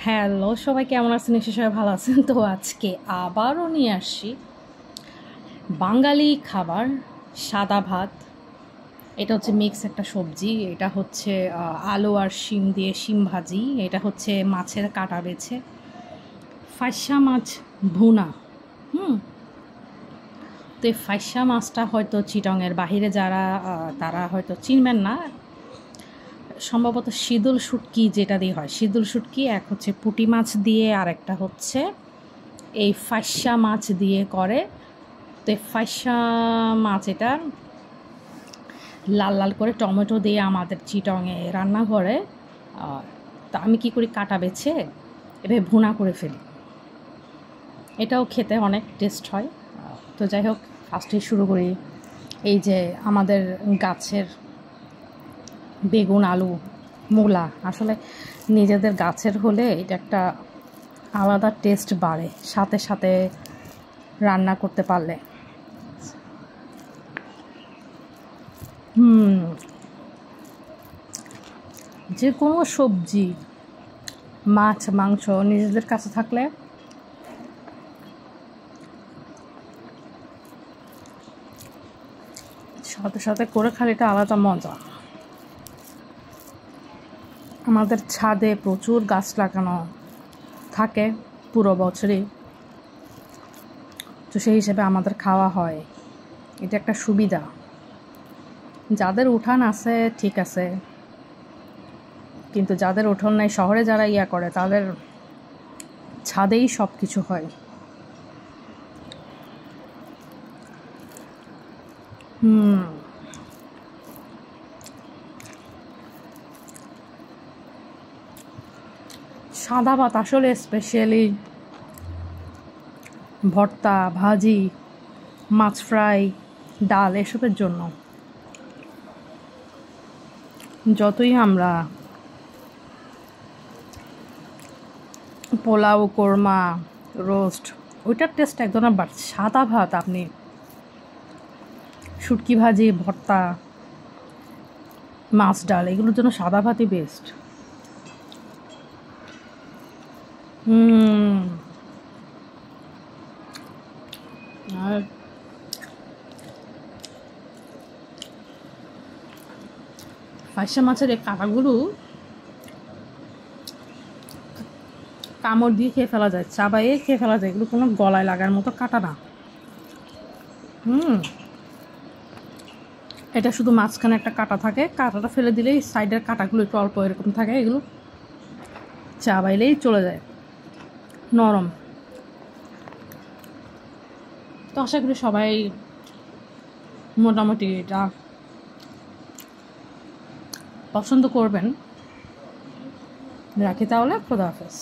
Hello সবাই, কেমন আছেন? নিশ্চয়ই সবাই ভালো আছেন। তো আজকে আবারও নিয়ে আসছি বাঙালি খাবার, সাদা ভাত। এটা হচ্ছে মিক্স একটা সবজি। এটা হচ্ছে আলু আর শিম দিয়ে শিম ভাজি। এটা হচ্ছে মাছের কাটা বেছে ফাইসা মাছ ভুনা। তো এই ফাইসা মাছটা হয়তো চিটংয়ের বাহিরে যারা তারা হয়তো চিনবেন না। সম্ভবত শীদল শুটকি যেটা দিয়ে হয়, শীদল শুটকি এক হচ্ছে পুঁটি মাছ দিয়ে, আর একটা হচ্ছে এই ফাইসা মাছ দিয়ে করে। তো এই ফাইসা মাছ এটা লাল লাল করে টমেটো দিয়ে আমাদের চিটংয়ে রান্না করে। তা আমি কী করি, কাটা বেছে এভাবে ভুনা করে ফেলি। এটাও খেতে অনেক টেস্ট হয়। তো যাই হোক, ফার্স্টেই শুরু করি। এই যে আমাদের গাছের বেগুন, আলু, মূলা, আসলে নিজেদের গাছের হলে এটা একটা আলাদা টেস্ট বাড়ে সাথে সাথে রান্না করতে পারলে। যে কোনো সবজি, মাছ, মাংস নিজেদের কাছে থাকলে সাথে সাথে করে খালি এটা আলাদা মজা। আমাদের ছাদে প্রচুর গাছ লাগানো থাকে পুরো বছরই, তো সেই হিসেবে আমাদের খাওয়া হয়। এটা একটা সুবিধা। যাদের উঠান আছে ঠিক আছে, কিন্তু যাদের উঠোন নাই, শহরে যারা করে তাদের ছাদেই সব কিছু হয়। সাদা ভাত আসলে স্পেশালি ভর্তা, ভাজি, মাছ ফ্রাই, ডাল এসবের জন্য। যতই আমরা পোলাও, কোরমা, রোস্ট, ওইটার টেস্ট একদম না, বাট সাদা ভাত আপনি শুটকি ভাজি, ভর্তা, মাছ, ডাল এগুলোর জন্য সাদা ভাতই বেস্ট। আর ফাইসা মাছের এই কাঁটাগুলো কামড় দিয়ে খেয়ে ফেলা যায়, চাবাইয়ে খেয়ে ফেলা যায়। এগুলো কোনো গলায় লাগার মতো কাটা না। এটা শুধু মাঝখানে একটা কাটা থাকে, কাটাটা ফেলে দিলেই সাইডের কাটাগুলো একটু অল্প এরকম থাকে, এগুলো চাবাইলেই চলে যায়, নরম। তো আশা করি সবাই মোটামুটি এটা পছন্দ করবেন। রাখি তাহলে, খোদা হাফেজ।